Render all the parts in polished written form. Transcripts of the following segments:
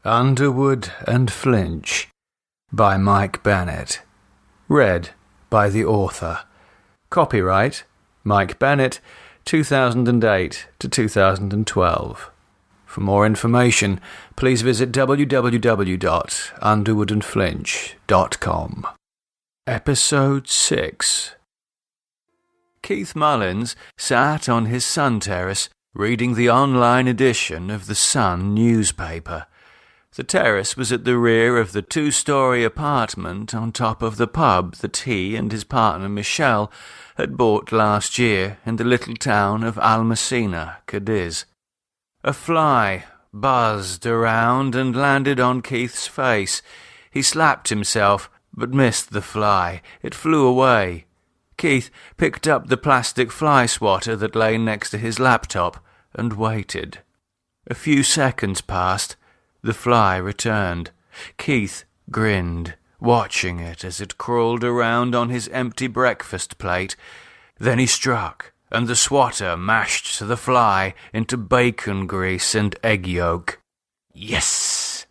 Underwood and Flinch by Mike Bennett. Read by the author. Copyright Mike Bennett, 2008 to 2012. For more information, please visit www.underwoodandflinch.com. Episode 6. Keith Mullins sat on his sun terrace reading the online edition of the Sun newspaper. The terrace was at the rear of the 2-story apartment on top of the pub that he and his partner Michelle had bought last year in the little town of Almacena, Cadiz. A fly buzzed around and landed on Keith's face. He slapped himself, but missed the fly. It flew away. Keith picked up the plastic fly swatter that lay next to his laptop and waited. A few seconds passed. The fly returned. Keith grinned, watching it as it crawled around on his empty breakfast plate. Then he struck, and the swatter mashed the fly into bacon grease and egg yolk. Yes!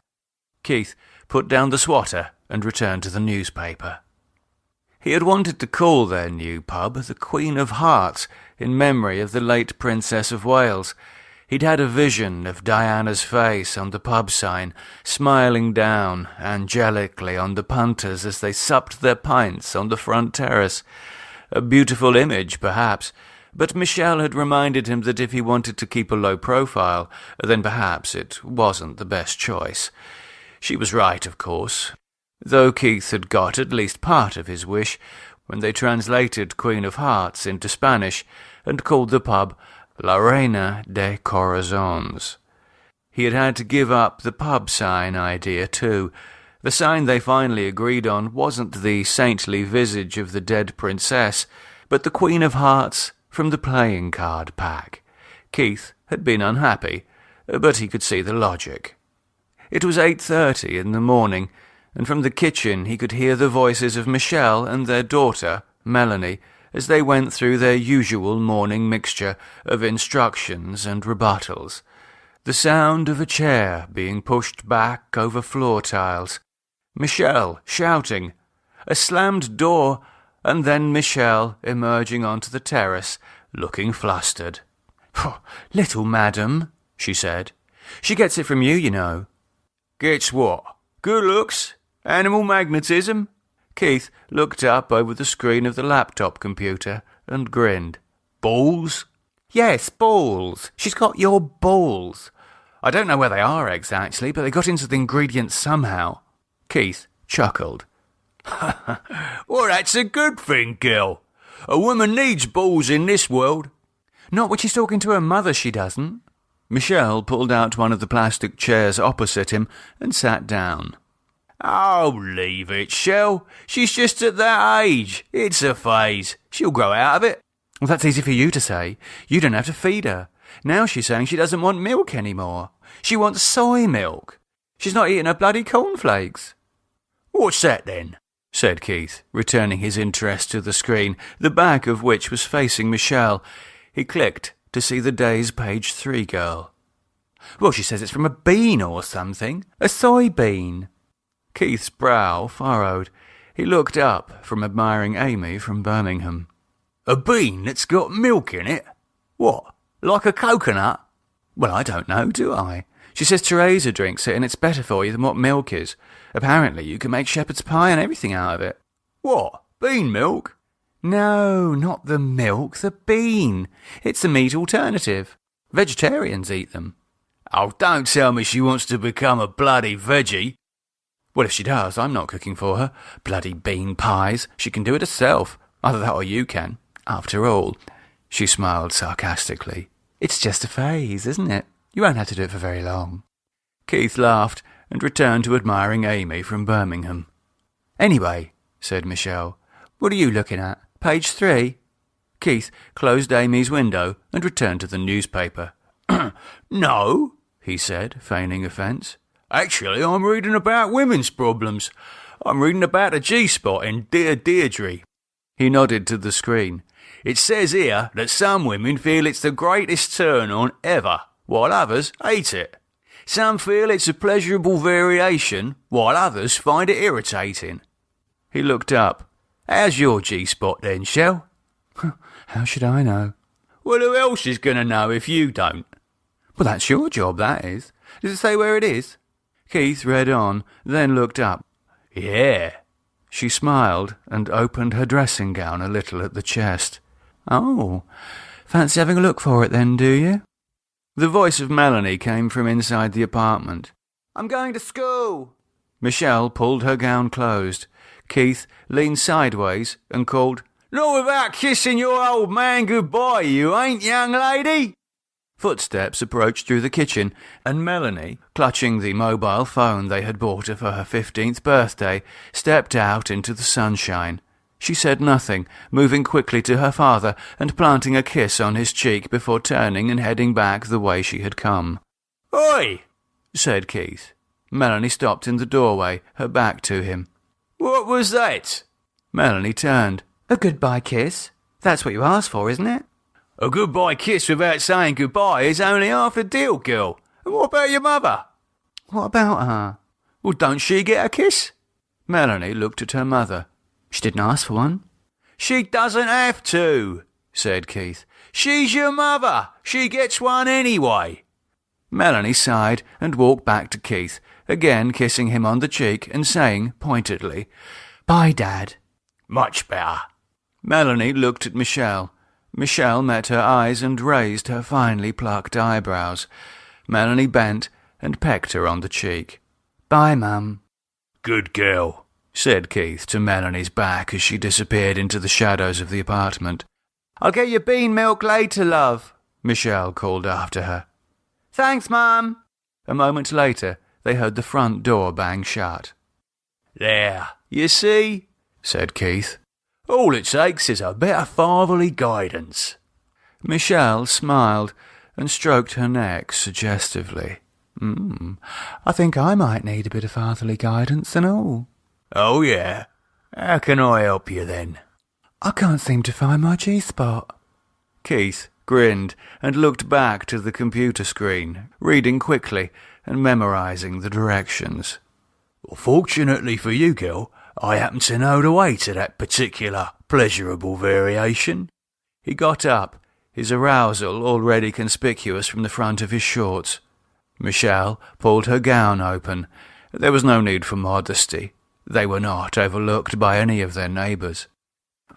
Keith put down the swatter and returned to the newspaper. He had wanted to call their new pub the Queen of Hearts in memory of the late Princess of Wales. He'd had a vision of Diana's face on the pub sign, smiling down angelically on the punters as they supped their pints on the front terrace. A beautiful image, perhaps, but Michelle had reminded him that if he wanted to keep a low profile, then perhaps it wasn't the best choice. She was right, of course, though Keith had got at least part of his wish when they translated Queen of Hearts into Spanish and called the pub Reina de Corazones. He had had to give up the pub sign idea too. The sign they finally agreed on wasn't the saintly visage of the dead princess, but the Queen of Hearts from the playing card pack. Keith had been unhappy, but he could see the logic. It was 8:30 in the morning, and from the kitchen he could hear the voices of Michelle and their daughter, Melanie, as they went through their usual morning mixture of instructions and rebuttals. The sound of a chair being pushed back over floor tiles. Michelle shouting. A slammed door, and then Michelle emerging onto the terrace, looking flustered. "Little madam," she said. "She gets it from you, you know." "Gets what? Good looks? Animal magnetism?" Keith looked up over the screen of the laptop computer and grinned. "Balls?" "Yes, balls. She's got your balls. I don't know where they are exactly, but they got into the ingredients somehow." Keith chuckled. "Well, that's a good thing, girl. A woman needs balls in this world." "Not when she's talking to her mother, she doesn't." Michelle pulled out one of the plastic chairs opposite him and sat down. "Oh, leave it, Shell. She's just at that age. It's a phase. She'll grow out of it." "Well, that's easy for you to say. You don't have to feed her. Now she's saying she doesn't want milk anymore. She wants soy milk. She's not eating her bloody cornflakes." "What's that, then?" said Keith, returning his interest to the screen, the back of which was facing Michelle. He clicked to see the day's page 3 girl. "Well, she says it's from a bean or something. A soybean." Keith's brow furrowed. He looked up from admiring Amy from Birmingham. "A bean that's got milk in it? What, like a coconut?" "Well, I don't know, do I? She says Teresa drinks it and it's better for you than what milk is. Apparently you can make shepherd's pie and everything out of it." "What, bean milk?" "No, not the milk, the bean. It's a meat alternative. Vegetarians eat them." "Oh, don't tell me she wants to become a bloody veggie." "Well, if she does, I'm not cooking for her. Bloody bean pies. She can do it herself. Either that or you can. After all," she smiled sarcastically, "it's just a phase, isn't it? You won't have to do it for very long." Keith laughed and returned to admiring Amy from Birmingham. "Anyway," said Michelle, "what are you looking at? Page 3? Keith closed Amy's window and returned to the newspaper. "No," he said, feigning offence. "Actually, I'm reading about women's problems. I'm reading about a G-spot in Dear Deirdre." He nodded to the screen. "It says here that some women feel it's the greatest turn-on ever, while others hate it. Some feel it's a pleasurable variation, while others find it irritating. He looked up. How's your G-spot then, Shell? How should I know? Well, who else is going to know if you don't? Well, that's your job, that is. Does it say where it is? Keith read on, then looked up. Yeah. She smiled and opened her dressing gown a little at the chest. Oh, fancy having a look for it then, do you? The voice of Melanie came from inside the apartment. I'm going to school. Michelle pulled her gown closed. Keith leaned sideways and called, Not without kissing your old man goodbye, you ain't, young lady? Footsteps approached through the kitchen, and Melanie, clutching the mobile phone they had bought her for her 15th birthday, stepped out into the sunshine. She said nothing, moving quickly to her father and planting a kiss on his cheek before turning and heading back the way she had come. Oi! Said Keith. Melanie stopped in the doorway, her back to him. What was that? Melanie turned. A goodbye kiss? That's what you asked for, isn't it? A goodbye kiss without saying goodbye is only half the deal, girl. And what about your mother? What about her? Well, don't she get a kiss? Melanie looked at her mother. She didn't ask for one. She doesn't have to, said Keith. She's your mother. She gets one anyway. Melanie sighed and walked back to Keith, again kissing him on the cheek and saying pointedly, Bye, Dad. Much better. Melanie looked at Michelle. Michelle met her eyes and raised her finely plucked eyebrows. Melanie bent and pecked her on the cheek. Bye, Mum. Good girl, said Keith to Melanie's back as she disappeared into the shadows of the apartment. I'll get your bean milk later, love, Michelle called after her. Thanks, Mum. A moment later, they heard the front door bang shut. There, you see, said Keith. All it takes is a bit of fatherly guidance. Michelle smiled and stroked her neck suggestively. I think I might need a bit of fatherly guidance and all. Oh, yeah? How can I help you then? I can't seem to find my G-spot. Keith grinned and looked back to the computer screen, reading quickly and memorizing the directions. Well, fortunately for you, girl, I happen to know the way to that particular pleasurable variation. He got up, his arousal already conspicuous from the front of his shorts. Michelle pulled her gown open. There was no need for modesty. They were not overlooked by any of their neighbours.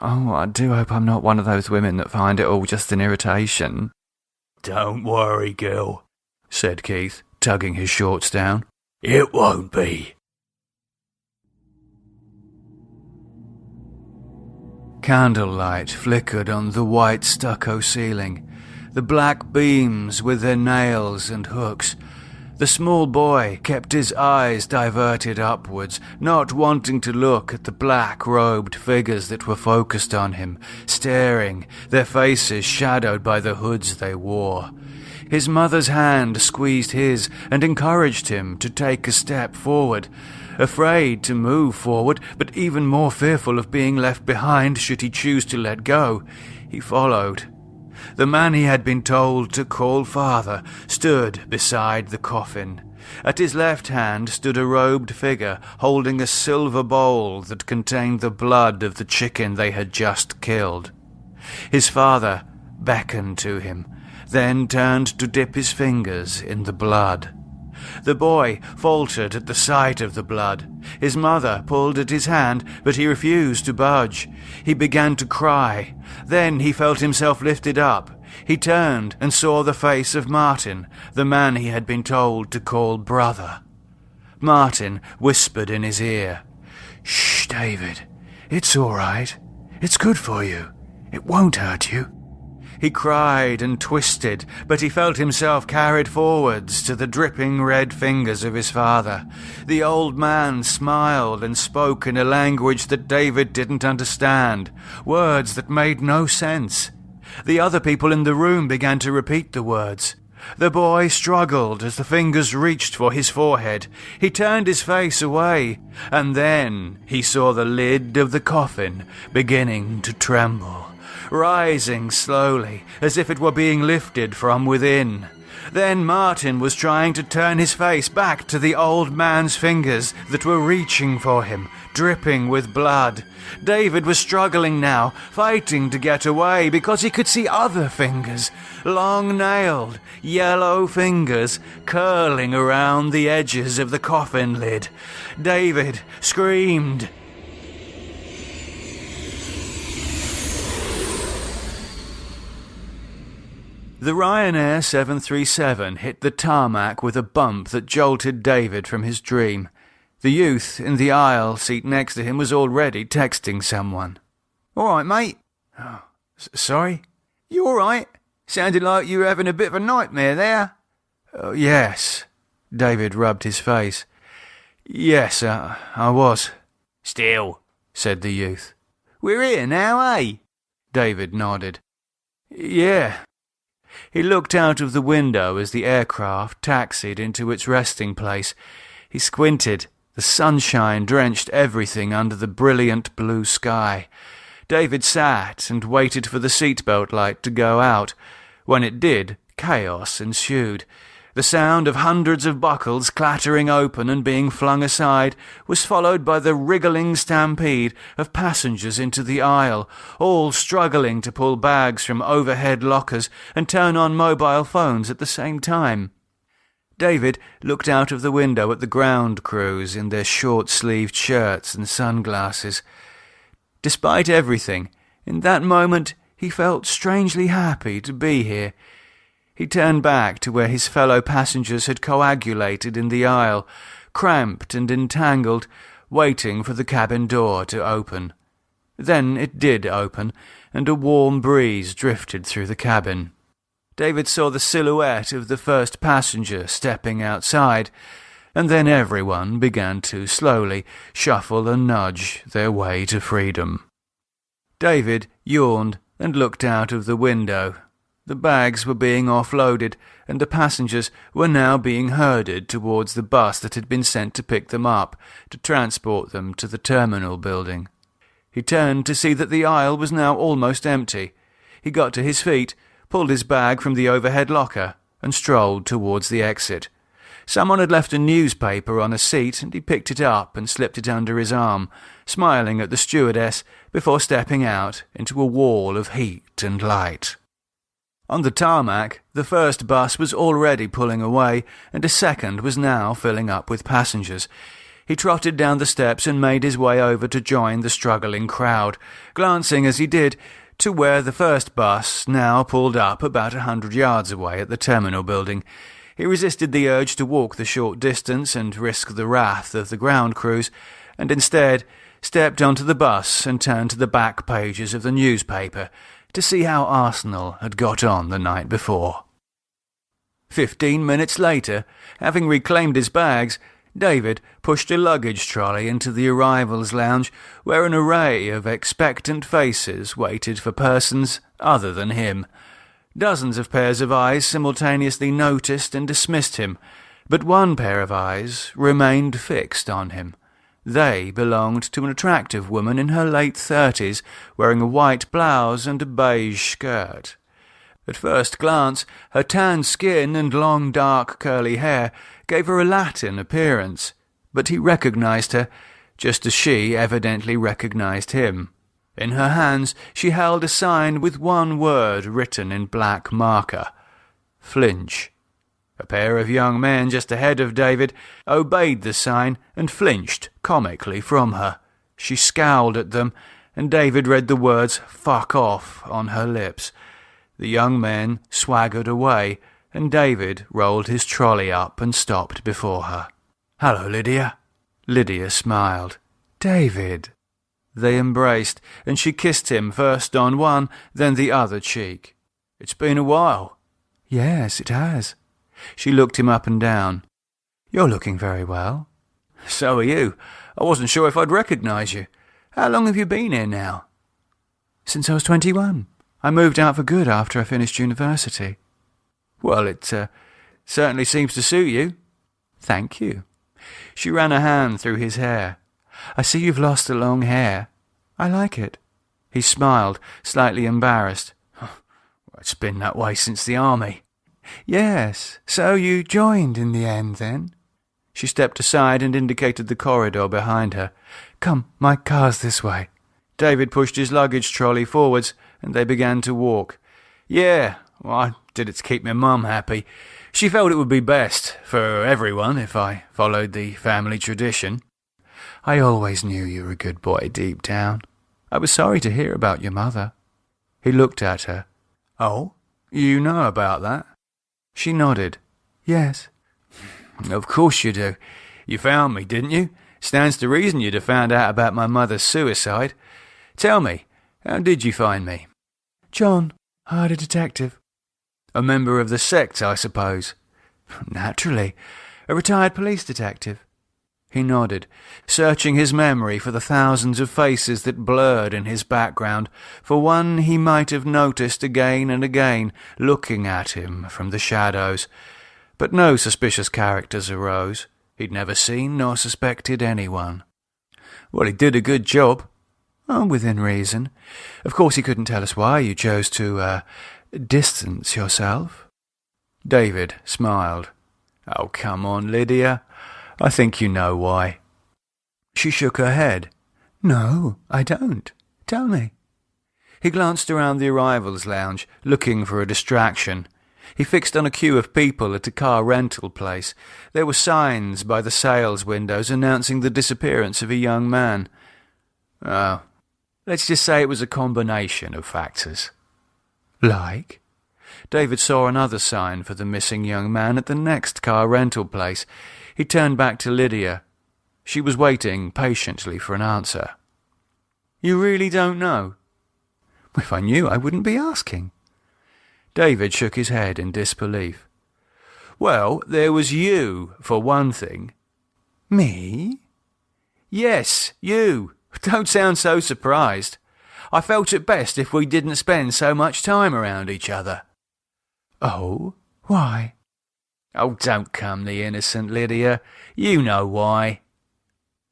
Oh, I do hope I'm not one of those women that find it all just an irritation. Don't worry, girl, said Keith, tugging his shorts down. It won't be. Candlelight flickered on the white stucco ceiling, the black beams with their nails and hooks. The small boy kept his eyes diverted upwards, not wanting to look at the black-robed figures that were focused on him, staring, their faces shadowed by the hoods they wore. His mother's hand squeezed his and encouraged him to take a step forward. Afraid to move forward, but even more fearful of being left behind should he choose to let go, he followed. The man he had been told to call father stood beside the coffin. At his left hand stood a robed figure holding a silver bowl that contained the blood of the chicken they had just killed. His father beckoned to him, then turned to dip his fingers in the blood. The boy faltered at the sight of the blood. His mother pulled at his hand, but he refused to budge. He began to cry. Then he felt himself lifted up. He turned and saw the face of Martin, the man he had been told to call brother. Martin whispered in his ear, "Shh, David. It's all right. It's good for you. It won't hurt you." He cried and twisted, but he felt himself carried forwards to the dripping red fingers of his father. The old man smiled and spoke in a language that David didn't understand, words that made no sense. The other people in the room began to repeat the words. The boy struggled as the fingers reached for his forehead. He turned his face away, and then he saw the lid of the coffin beginning to tremble, rising slowly, as if it were being lifted from within. Then Martin was trying to turn his face back to the old man's fingers that were reaching for him, dripping with blood. David was struggling now, fighting to get away because he could see other fingers, long-nailed, yellow fingers, curling around the edges of the coffin lid. David screamed. The Ryanair 737 hit the tarmac with a bump that jolted David from his dream. The youth in the aisle seat next to him was already texting someone. "All right, mate." "Oh, sorry?" "You all right? Sounded like you were having a bit of a nightmare there." "Oh, yes." David rubbed his face. "Yes, I was." "Still," said the youth. "We're here now, eh?" David nodded. "Yeah." He looked out of the window as the aircraft taxied into its resting place. He squinted. The sunshine drenched everything under the brilliant blue sky. David sat and waited for the seatbelt light to go out. When it did, chaos ensued. The sound of hundreds of buckles clattering open and being flung aside was followed by the wriggling stampede of passengers into the aisle, all struggling to pull bags from overhead lockers and turn on mobile phones at the same time. David looked out of the window at the ground crews in their short-sleeved shirts and sunglasses. Despite everything, in that moment he felt strangely happy to be here. He turned back to where his fellow passengers had coagulated in the aisle, cramped and entangled, waiting for the cabin door to open. Then it did open, and a warm breeze drifted through the cabin. David saw the silhouette of the first passenger stepping outside, and then everyone began to slowly shuffle and nudge their way to freedom. David yawned and looked out of the window. The bags were being offloaded, and the passengers were now being herded towards the bus that had been sent to pick them up, to transport them to the terminal building. He turned to see that the aisle was now almost empty. He got to his feet, pulled his bag from the overhead locker, and strolled towards the exit. Someone had left a newspaper on a seat, and he picked it up and slipped it under his arm, smiling at the stewardess before stepping out into a wall of heat and light. On the tarmac, the first bus was already pulling away, and a second was now filling up with passengers. He trotted down the steps and made his way over to join the struggling crowd, glancing as he did to where the first bus now pulled up about 100 yards away at the terminal building. He resisted the urge to walk the short distance and risk the wrath of the ground crews, and instead stepped onto the bus and turned to the back pages of the newspaper to see how Arsenal had got on the night before. 15 minutes later, having reclaimed his bags, David pushed a luggage trolley into the arrivals lounge, where an array of expectant faces waited for persons other than him. Dozens of pairs of eyes simultaneously noticed and dismissed him, but one pair of eyes remained fixed on him. They belonged to an attractive woman in her late 30s, wearing a white blouse and a beige skirt. At first glance, her tan skin and long dark curly hair gave her a Latin appearance, but he recognized her, just as she evidently recognized him. In her hands she held a sign with one word written in black marker: Flinch. A pair of young men just ahead of David obeyed the sign and flinched comically from her. She scowled at them, and David read the words "fuck off" on her lips. The young men swaggered away, and David rolled his trolley up and stopped before her. "Hello, Lydia." Lydia smiled. "David." They embraced, and she kissed him first on one, then the other cheek. "It's been a while." "Yes, it has." She looked him up and down. "You're looking very well." "So are you. I wasn't sure if I'd recognise you. How long have you been here now?" "Since I was 21. I moved out for good after I finished university." "Well, it certainly seems to suit you." "Thank you." She ran a hand through his hair. "I see you've lost the long hair. I like it." He smiled, slightly embarrassed. "It's been that way since the army." Yes, so you joined in the end, then? She stepped aside and indicated the corridor behind her. Come, my car's this way. David pushed his luggage trolley forwards, and they began to walk. Yeah, well, I did it to keep my mum happy. She felt it would be best for everyone if I followed the family tradition. I always knew you were a good boy deep down. I was sorry to hear about your mother. He looked at her. Oh, you know about that? She nodded. Yes. Of course you do. You found me, didn't you? Stands to reason you'd have found out about my mother's suicide. Tell me, how did you find me? John hired a detective. A member of the sect, I suppose. Naturally. A retired police detective. He nodded, searching his memory for the thousands of faces that blurred in his background, for one he might have noticed again and again, looking at him from the shadows. But no suspicious characters arose. He'd never seen nor suspected anyone. Well, he did a good job. Oh, within reason. Of course he couldn't tell us why you chose to, distance yourself. David smiled. Oh, come on, Lydia. I think you know why. She shook her head. No, I don't. Tell me. He glanced around the arrivals lounge, looking for a distraction. He fixed on a queue of people at a car rental place. There were signs by the sales windows announcing the disappearance of a young man. Oh, let's just say it was a combination of factors. Like? David saw another sign for the missing young man at the next car rental place. He turned back to Lydia. She was waiting patiently for an answer. You really don't know? If I knew, I wouldn't be asking. David shook his head in disbelief. Well, there was you, for one thing. Me? Yes, you. Don't sound so surprised. I felt it best if we didn't spend so much time around each other. Oh, why? Oh, don't come the innocent, Lydia. You know why.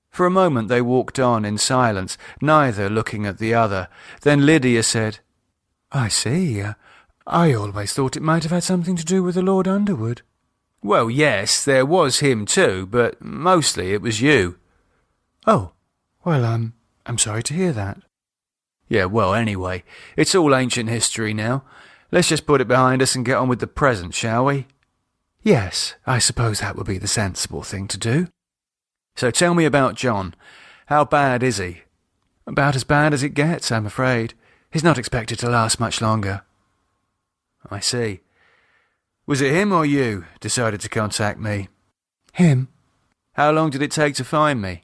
For a moment they walked on in silence, neither looking at the other. Then Lydia said, I see. I always thought it might have had something to do with the Lord Underwood. Well, yes, there was him too, but mostly it was you. Oh, well, I'm sorry to hear that. Yeah, well, anyway, it's all ancient history now. Let's just put it behind us and get on with the present, shall we? Yes, I suppose that would be the sensible thing to do. So tell me about John. How bad is he? About as bad as it gets, I'm afraid. He's not expected to last much longer. I see. Was it him or you decided to contact me? Him. How long did it take to find me?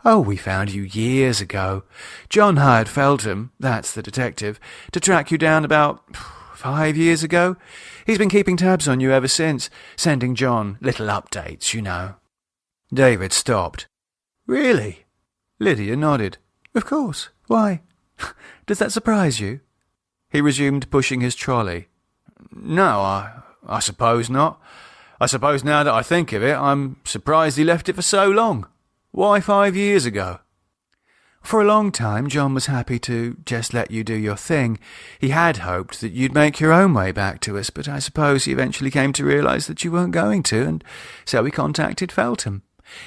Oh, we found you years ago. John hired Feltham, that's the detective, to track you down about 5 years ago. He's been keeping tabs on you ever since, sending John little updates, you know. David stopped. Really? Lydia nodded. Of course. Why? Does that surprise you? He resumed pushing his trolley. No, I suppose not. I suppose now that I think of it, I'm surprised he left it for so long. Why 5 years ago? For a long time, John was happy to just let you do your thing. He had hoped that you'd make your own way back to us, but I suppose he eventually came to realise that you weren't going to, and so he contacted Feltham.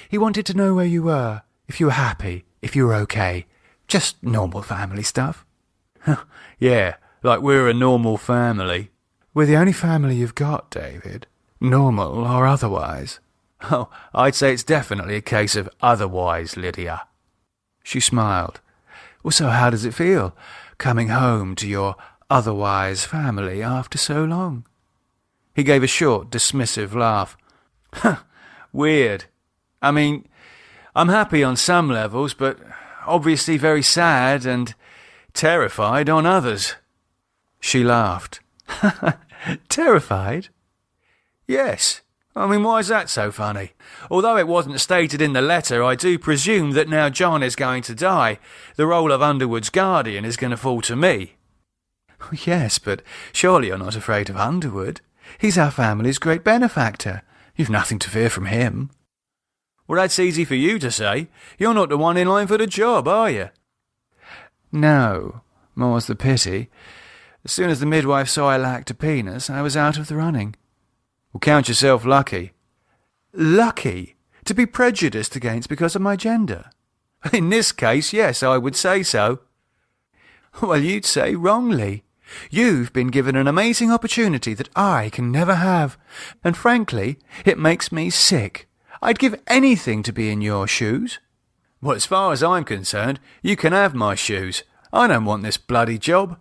He wanted to know where you were, if you were happy, if you were okay. Just normal family stuff. Yeah, like we're a normal family. We're the only family you've got, David. Normal or otherwise. Oh, I'd say it's definitely a case of otherwise, Lydia. She smiled. Well, so how does it feel, coming home to your otherwise family after so long? He gave a short, dismissive laugh. Weird. I mean, I'm happy on some levels, but obviously very sad and terrified on others. She laughed. Terrified? Yes. I mean, why is that so funny? Although it wasn't stated in the letter, I do presume that now John is going to die, the role of Underwood's guardian is going to fall to me. Yes, but surely you're not afraid of Underwood. He's our family's great benefactor. You've nothing to fear from him. Well, that's easy for you to say. You're not the one in line for the job, are you? No, more's the pity. As soon as the midwife saw I lacked a penis, I was out of the running. Well, count yourself lucky. Lucky? To be prejudiced against because of my gender? In this case, yes, I would say so. Well, you'd say wrongly. You've been given an amazing opportunity that I can never have, and frankly, it makes me sick. I'd give anything to be in your shoes. Well, as far as I'm concerned, you can have my shoes. I don't want this bloody job.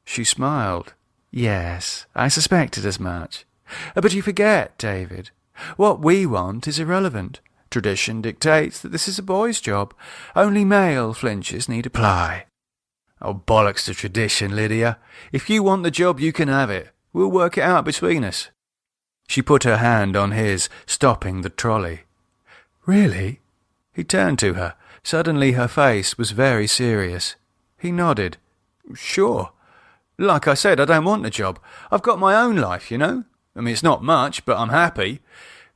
She smiled. Yes, I suspected as much. But you forget, David. What we want is irrelevant. Tradition dictates that this is a boy's job. Only male flinches need apply. Oh, bollocks to tradition, Lydia. If you want the job, you can have it. We'll work it out between us. She put her hand on his, stopping the trolley. Really? He turned to her. Suddenly her face was very serious. He nodded. Sure. Like I said, I don't want the job. I've got my own life, you know. I mean, it's not much, but I'm happy.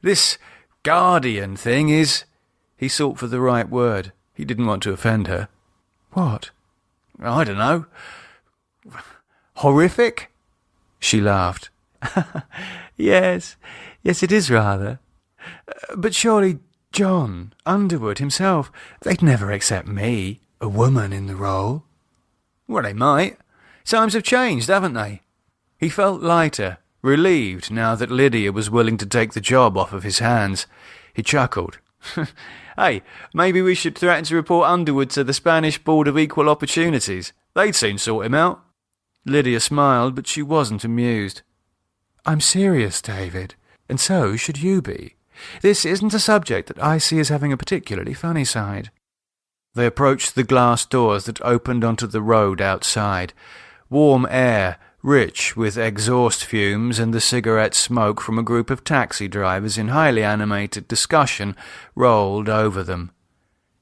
This guardian thing is... He sought for the right word. He didn't want to offend her. What? I don't know. Horrific? She laughed. Yes, it is rather. But surely John, Underwood himself, they'd never accept me, a woman in the role. Well, they might. Times have changed, haven't they? He felt lighter, relieved now that Lydia was willing to take the job off of his hands. He chuckled. Hey, maybe we should threaten to report Underwood to the Spanish Board of Equal Opportunities. They'd soon sort him out. Lydia smiled, but she wasn't amused. I'm serious, David, and so should you be. This isn't a subject that I see as having a particularly funny side. They approached the glass doors that opened onto the road outside. Warm air, rich with exhaust fumes and the cigarette smoke from a group of taxi drivers in highly animated discussion, rolled over them.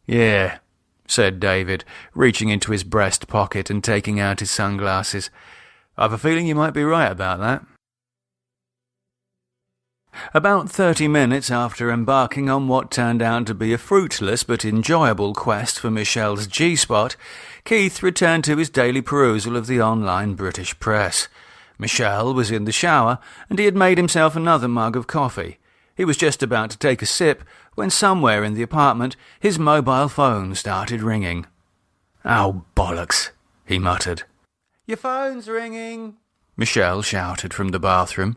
Yeah, said David, reaching into his breast pocket and taking out his sunglasses. I've a feeling you might be right about that. About 30 minutes after embarking on what turned out to be a fruitless but enjoyable quest for Michelle's G-spot, Keith returned to his daily perusal of the online British press. Michelle was in the shower, and he had made himself another mug of coffee. He was just about to take a sip when somewhere in the apartment his mobile phone started ringing. "Oh, bollocks," he muttered. "Your phone's ringing," Michelle shouted from the bathroom.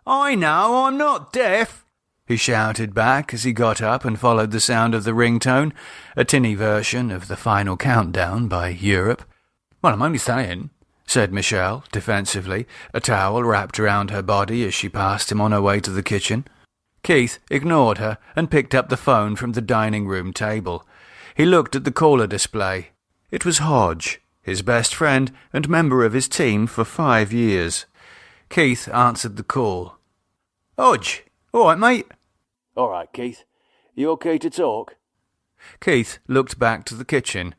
"I know, I'm not deaf," he shouted back as he got up and followed the sound of the ringtone, a tinny version of The Final Countdown by Europe. "Well, I'm only saying," said Michelle, defensively, a towel wrapped around her body as she passed him on her way to the kitchen. Keith ignored her and picked up the phone from the dining room table. He looked at the caller display. It was Hodge, his best friend and member of his team for 5 years. Keith answered the call. "Hodge, all right, mate?" "All right, Keith. You okay to talk?" Keith looked back to the kitchen.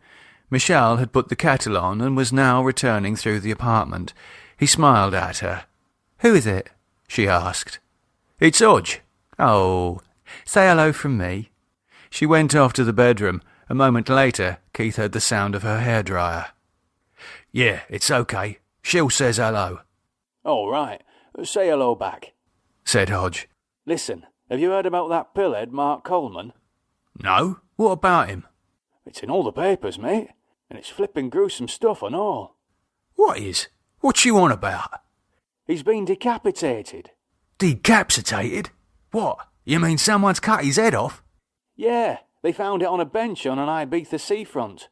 Michelle had put the kettle on and was now returning through the apartment. He smiled at her. "Who is it?" she asked. "It's Hodge." "Oh, say hello from me." She went off to the bedroom. A moment later, Keith heard the sound of her hairdryer. "Yeah, it's okay. She'll says hello." "All right. Say hello back," said Hodge. "Listen, have you heard about that pillhead Mark Coleman?" "No. What about him?" "It's in all the papers, mate, and it's flipping gruesome stuff and all." "What is? What you on about?" "He's been decapitated." "Decapitated? What? You mean someone's cut his head off?" "Yeah, they found it on a bench on an Ibiza seafront."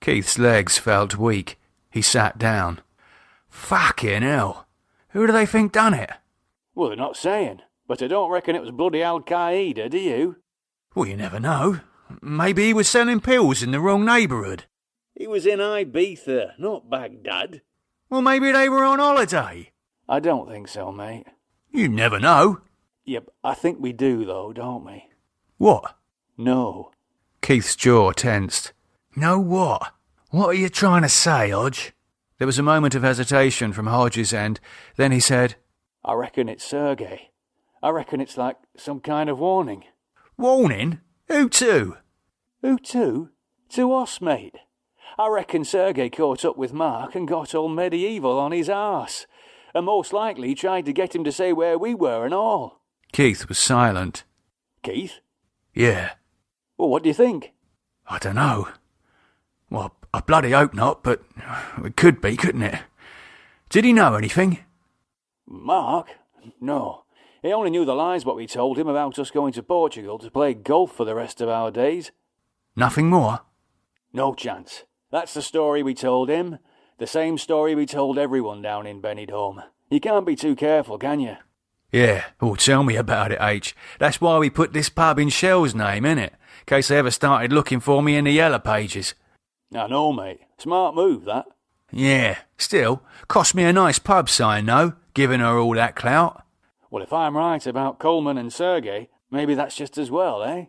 Keith's legs felt weak. He sat down. "Fucking hell. Who do they think done it?" "Well, they're not saying, but I don't reckon it was bloody Al-Qaeda, do you?" "Well, you never know. Maybe he was selling pills in the wrong neighbourhood." "He was in Ibiza, not Baghdad." "Well, maybe they were on holiday." "I don't think so, mate." "You never know." "Yep, I think we do, though, don't we?" "What?" "No." Keith's jaw tensed. "No what? What are you trying to say, Hodge?" There was a moment of hesitation from Hodge's end. Then he said, "I reckon it's Sergey. I reckon it's like some kind of warning." "Warning? Who to?" "Who to? To us, mate. I reckon Sergey caught up with Mark and got all medieval on his arse, and most likely tried to get him to say where we were and all. Keith was silent. Keith? Yeah. Well, what do you think? I don't know. Well, I bloody hope not, but it could be, couldn't it? Did he know anything? Mark? No. He only knew the lies what we told him about us going to Portugal to play golf for the rest of our days. Nothing more? No chance. That's the story we told him. The same story we told everyone down in Benidorm. You can't be too careful, can you? Yeah, well, tell me about it, H. That's why we put this pub in Shell's name, innit? In case they ever started looking for me in the Yellow Pages. I know, mate. Smart move, that. Yeah, still, cost me a nice pub sign, though, giving her all that clout. Well, if I'm right about Coleman and Sergey, maybe that's just as well, eh?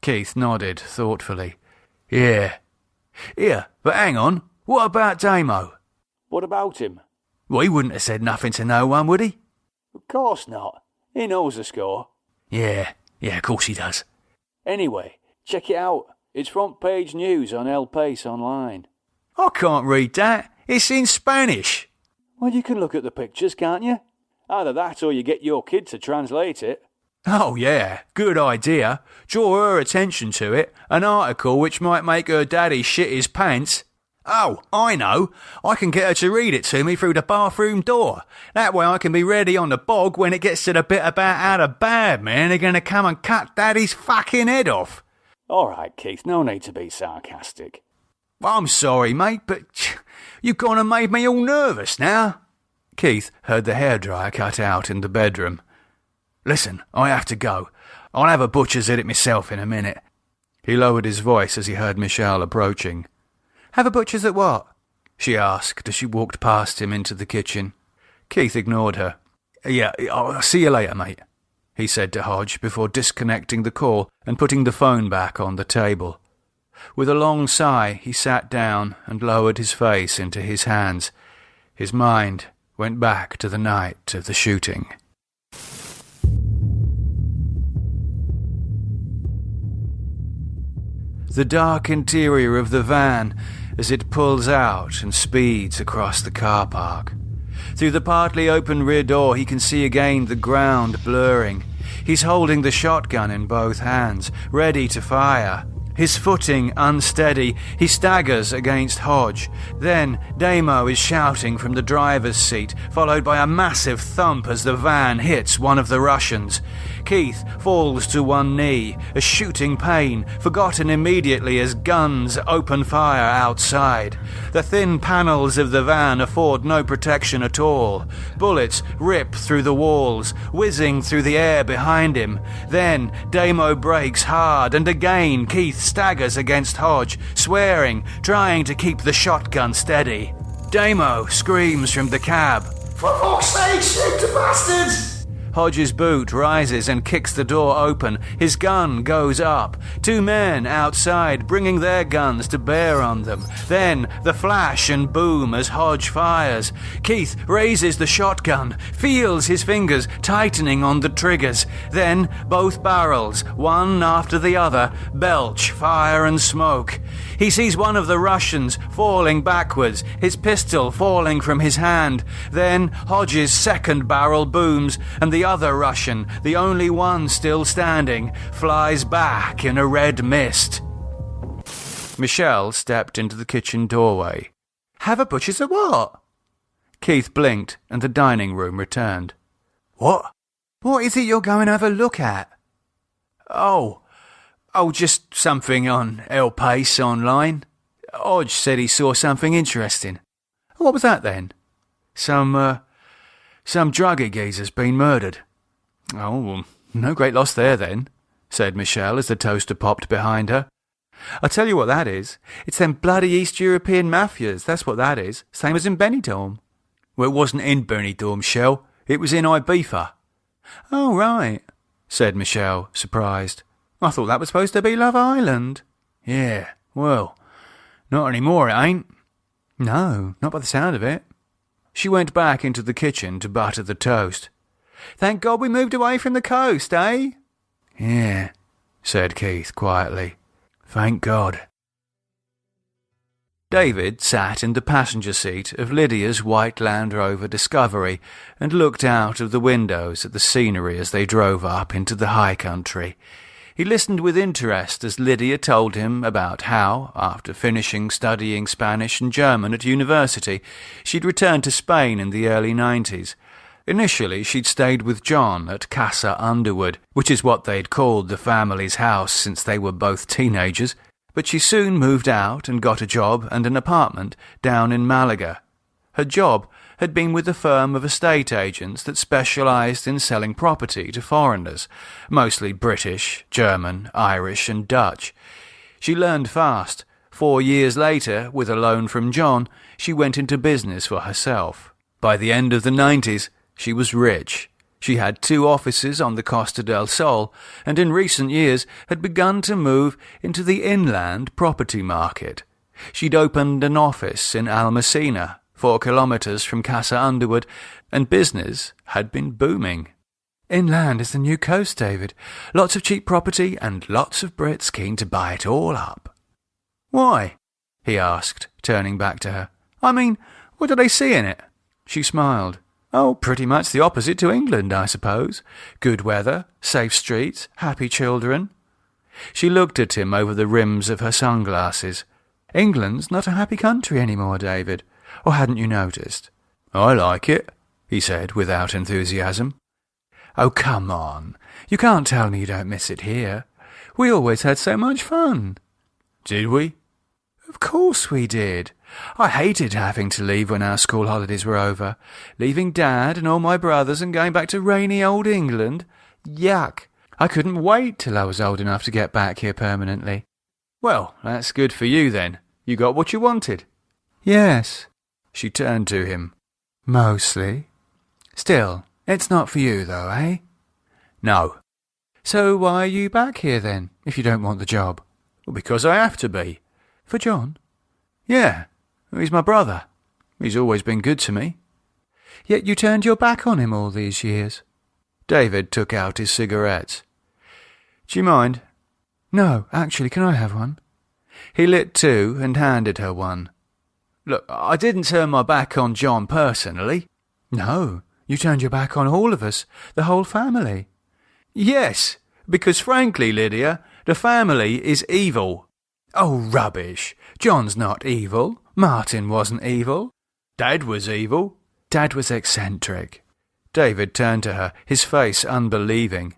Keith nodded thoughtfully. Yeah. Here, but hang on, what about Damo? What about him? Well, he wouldn't have said nothing to no one, would he? Of course not. He knows the score. Yeah, of course he does. Anyway, check it out. It's front page news on El País online. I can't read that. It's in Spanish. Well, you can look at the pictures, can't you? Either that or you get your kid to translate it. Oh, yeah, good idea. Draw her attention to it. An article which might make her daddy shit his pants. Oh, I know. I can get her to read it to me through the bathroom door. That way I can be ready on the bog when it gets to the bit about how the bad men are going to come and cut daddy's fucking head off. All right, Keith, no need to be sarcastic. I'm sorry, mate, but you've gone and made me all nervous now. Keith heard the hairdryer cut out in the bedroom. Listen, I have to go. I'll have a butcher's at it myself in a minute. He lowered his voice as he heard Michelle approaching. Have a butcher's at what? She asked as she walked past him into the kitchen. Keith ignored her. Yeah, I'll see you later, mate, he said to Hodge before disconnecting the call and putting the phone back on the table. With a long sigh, he sat down and lowered his face into his hands. His mind went back to the night of the shooting. The dark interior of the van as it pulls out and speeds across the car park. Through the partly open rear door he can see again the ground blurring. He's holding the shotgun in both hands, ready to fire. His footing unsteady, he staggers against Hodge. Then Damo is shouting from the driver's seat, followed by a massive thump as the van hits one of the Russians. Keith falls to one knee, a shooting pain, forgotten immediately as guns open fire outside. The thin panels of the van afford no protection at all. Bullets rip through the walls, whizzing through the air behind him. Then Damo brakes hard, and again Keith staggers against Hodge, swearing, trying to keep the shotgun steady. Damo screams from the cab. For fuck's sake, shoot the bastards! Hodge's boot rises and kicks the door open. His gun goes up. Two men outside bringing their guns to bear on them. Then the flash and boom as Hodge fires. Keith raises the shotgun, feels his fingers tightening on the triggers. Then both barrels, one after the other, belch fire and smoke. He sees one of the Russians falling backwards, his pistol falling from his hand. Then Hodge's second barrel booms, and the other Russian, the only one still standing, flies back in a red mist. Michelle stepped into the kitchen doorway. Have a butcher's at what? Keith blinked, and the dining room returned. What? What is it you're going to have a look at? Oh, just something on El País online. Hodge said he saw something interesting. What was that then? Some druggy geezer's been murdered. Oh, well, no great loss there then, said Michelle as the toaster popped behind her. I'll tell you what that is. It's them bloody East European mafias, that's what that is. Same as in Benidorm. Well, it wasn't in Benidorm, Shell. It was in Ibiza. Oh, right, said Michelle, surprised. I thought that was supposed to be Love Island. Yeah, well, not anymore, it ain't. No, not by the sound of it. She went back into the kitchen to butter the toast. Thank God we moved away from the coast, eh? Yeah, said Keith quietly. Thank God. David sat in the passenger seat of Lydia's white Land Rover Discovery and looked out of the windows at the scenery as they drove up into the high country. He listened with interest as Lydia told him about how, after finishing studying Spanish and German at university, she'd returned to Spain in the early 90s. Initially, she'd stayed with John at Casa Underwood, which is what they'd called the family's house since they were both teenagers, but she soon moved out and got a job and an apartment down in Malaga. Her job had been with a firm of estate agents that specialised in selling property to foreigners, mostly British, German, Irish and Dutch. She learned fast. 4 years later, with a loan from John, she went into business for herself. By the end of the 90s, she was rich. She had 2 offices on the Costa del Sol, and in recent years had begun to move into the inland property market. She'd opened an office in Almacena, 4 kilometres from Casa Underwood, and business had been booming. Inland is the new coast, David. Lots of cheap property and lots of Brits keen to buy it all up. Why? He asked, turning back to her. I mean, what do they see in it? She smiled. Oh, pretty much the opposite to England, I suppose. Good weather, safe streets, happy children. She looked at him over the rims of her sunglasses. England's not a happy country anymore, David. Or hadn't you noticed? I like it, he said without enthusiasm. Oh, come on. You can't tell me you don't miss it here. We always had so much fun. Did we? Of course we did. I hated having to leave when our school holidays were over. Leaving Dad and all my brothers and going back to rainy old England. Yuck. I couldn't wait till I was old enough to get back here permanently. Well, that's good for you then. You got what you wanted. Yes. She turned to him. Mostly. Still, it's not for you though, eh? No. So why are you back here then, if you don't want the job? Well, because I have to be. For John? Yeah. He's my brother. He's always been good to me. Yet you turned your back on him all these years. David took out his cigarettes. Do you mind? No, actually, can I have one? He lit 2 and handed her one. Look, I didn't turn my back on John personally. No, you turned your back on all of us, the whole family. Yes, because frankly, Lydia, the family is evil. Oh, rubbish. John's not evil. Martin wasn't evil. Dad was evil. Dad was eccentric. David turned to her, his face unbelieving.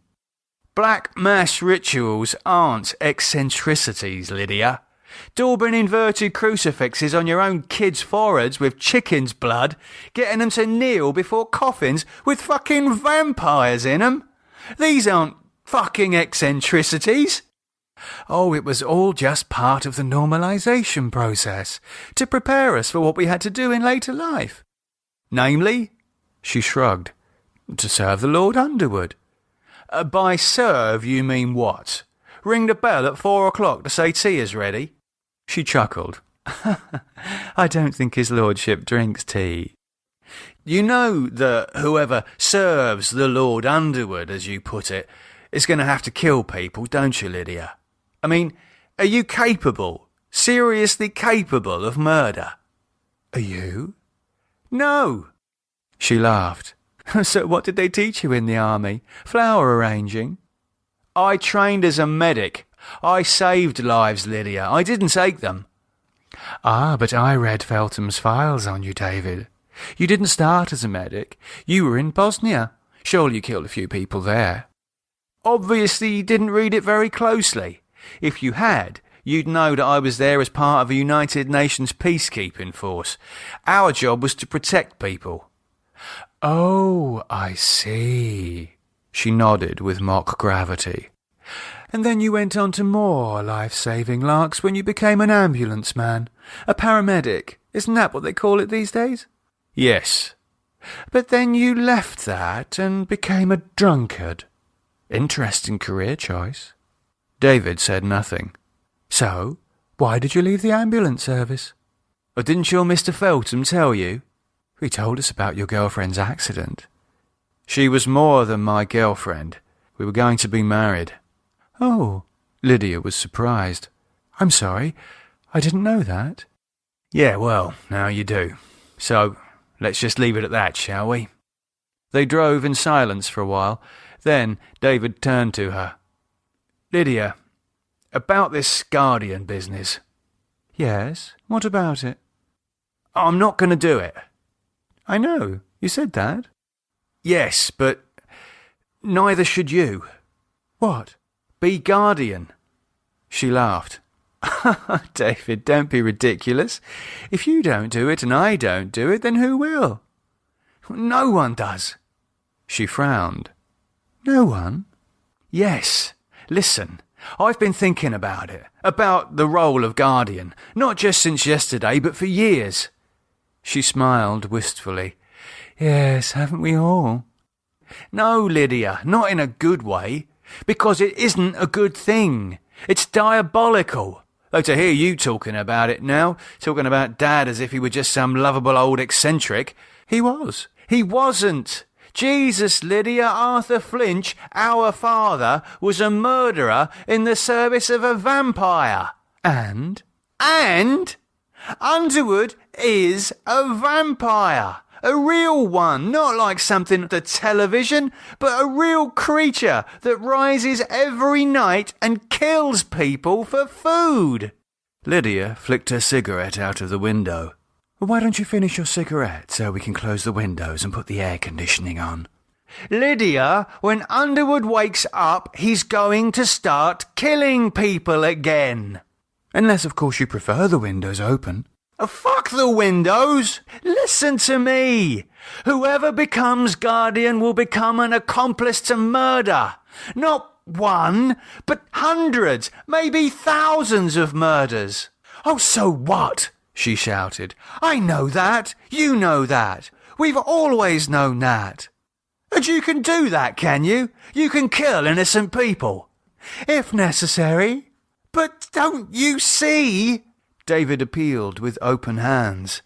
Black mass rituals aren't eccentricities, Lydia. Daubing inverted crucifixes on your own kids' foreheads with chicken's blood, getting them to kneel before coffins with fucking vampires in them. These aren't fucking eccentricities. Oh, it was all just part of the normalisation process, to prepare us for what we had to do in later life. Namely? She shrugged. To serve the Lord Underwood. By serve, you mean what? Ring the bell at 4 o'clock to say tea is ready? She chuckled. I don't think his lordship drinks tea. You know that whoever serves the Lord Underwood, as you put it, is going to have to kill people, don't you, Lydia? I mean, are you capable, seriously capable of murder? Are you? No. She laughed. So what did they teach you in the army? Flower arranging? I trained as a medic. I saved lives, Lydia. I didn't take them. Ah, but I read Feltham's files on you, David. You didn't start as a medic. You were in Bosnia. Surely you killed a few people there. Obviously you didn't read it very closely. If you had, you'd know that I was there as part of a United Nations peacekeeping force. Our job was to protect people. Oh, I see. She nodded with mock gravity. And then you went on to more life-saving larks when you became an ambulance man, a paramedic. Isn't that what they call it these days? Yes. But then you left that and became a drunkard. Interesting career choice. David said nothing. So, why did you leave the ambulance service? Or didn't your Mr. Feltham tell you? He told us about your girlfriend's accident. She was more than my girlfriend. We were going to be married. Oh, Lydia was surprised. I'm sorry, I didn't know that. Yeah, well, now you do. So, let's just leave it at that, shall we? They drove in silence for a while. Then David turned to her. Lydia, about this Guardian business. Yes, what about it? I'm not going to do it. I know, you said that. Yes, but neither should you. What? Be Guardian. She laughed. David, don't be ridiculous. If you don't do it and I don't do it, then who will? No one does. She frowned. No one? Yes. Listen, I've been thinking about it, about the role of Guardian, not just since yesterday, but for years. She smiled wistfully. Yes, haven't we all? No, Lydia, not in a good way, because it isn't a good thing. It's diabolical. Though to hear you talking about it now, talking about Dad as if he were just some lovable old eccentric, he was. He wasn't. Jesus, Lydia, Arthur Flinch, our father, was a murderer in the service of a vampire. And Underwood is a vampire. A real one, not like something on the television, but a real creature that rises every night and kills people for food. Lydia flicked her cigarette out of the window. Well, why don't you finish your cigarette so we can close the windows and put the air conditioning on? Lydia, when Underwood wakes up, he's going to start killing people again. Unless, of course, you prefer the windows open. Fuck the windows! Listen to me! Whoever becomes Guardian will become an accomplice to murder. Not one, but hundreds, maybe thousands of murders. Oh, so what? She shouted. I know that. You know that. We've always known that. And you can do that, can you? You can kill innocent people. If necessary. But don't you see? David appealed with open hands.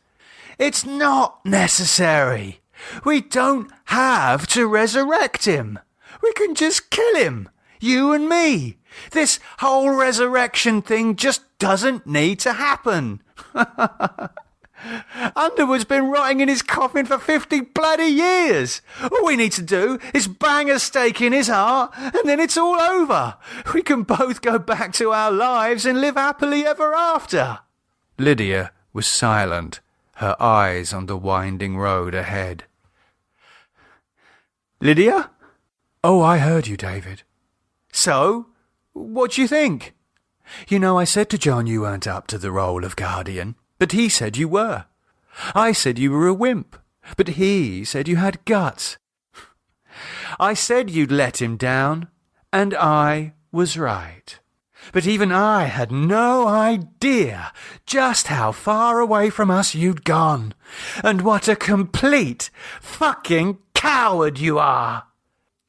It's not necessary. We don't have to resurrect him. We can just kill him. You and me. This whole resurrection thing just doesn't need to happen. Underwood's been rotting in his coffin for 50 bloody years. All we need to do is bang a stake in his heart and then it's all over. We can both go back to our lives and live happily ever after. Lydia was silent, her eyes on the winding road ahead. Lydia? Oh, I heard you, David. So, what do you think? You know, I said to John you weren't up to the role of Guardian, but he said you were. I said you were a wimp, but he said you had guts. I said you'd let him down, and I was right. But even I had no idea just how far away from us you'd gone, and what a complete fucking coward you are.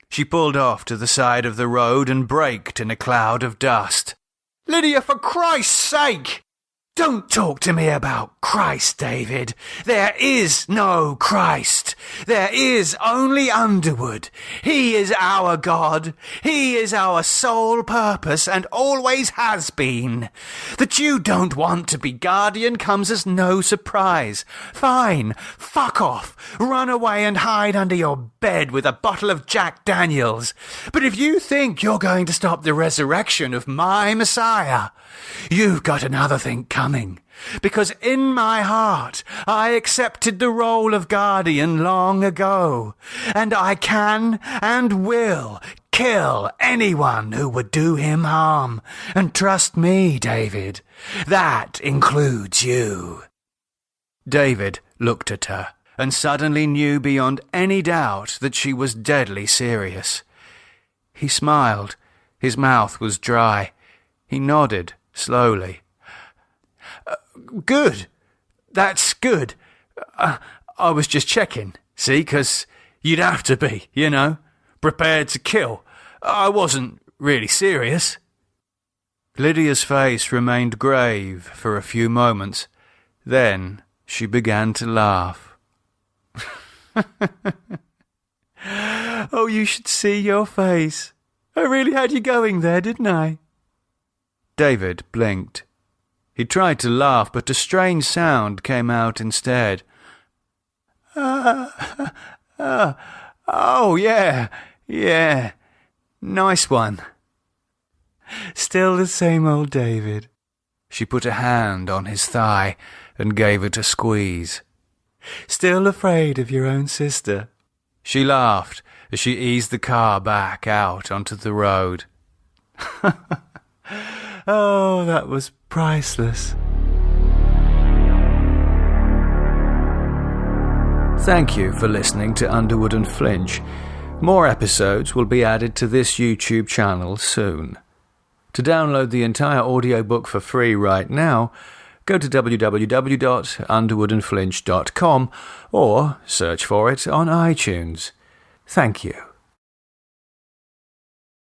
She pulled off to the side of the road and braked in a cloud of dust. Lydia, for Christ's sake! Don't talk to me about Christ, David. There is no Christ. There is only Underwood. He is our God. He is our sole purpose and always has been. That you don't want to be Guardian comes as no surprise. Fine, fuck off. Run away and hide under your bed with a bottle of Jack Daniels. But if you think you're going to stop the resurrection of my Messiah, you've got another thing coming, because in my heart I accepted the role of Guardian long ago, and I can and will kill anyone who would do him harm. And trust me, David, that includes you. David looked at her and suddenly knew beyond any doubt that she was deadly serious. He smiled. His mouth was dry. He nodded slowly. Good. That's good. I was just checking, see, 'cause you'd have to be, you know, prepared to kill. I wasn't really serious. Lydia's face remained grave for a few moments. Then she began to laugh. Oh, you should see your face. I really had you going there, didn't I? David blinked. He tried to laugh, but a strange sound came out instead. Oh, yeah, nice one. Still the same old David. She put a hand on his thigh and gave it a squeeze. Still afraid of your own sister? She laughed as she eased the car back out onto the road. Oh, that was priceless. Thank you for listening to Underwood and Flinch. More episodes will be added to this YouTube channel soon. To download the entire audiobook for free right now, go to www.underwoodandflinch.com or search for it on iTunes. Thank you.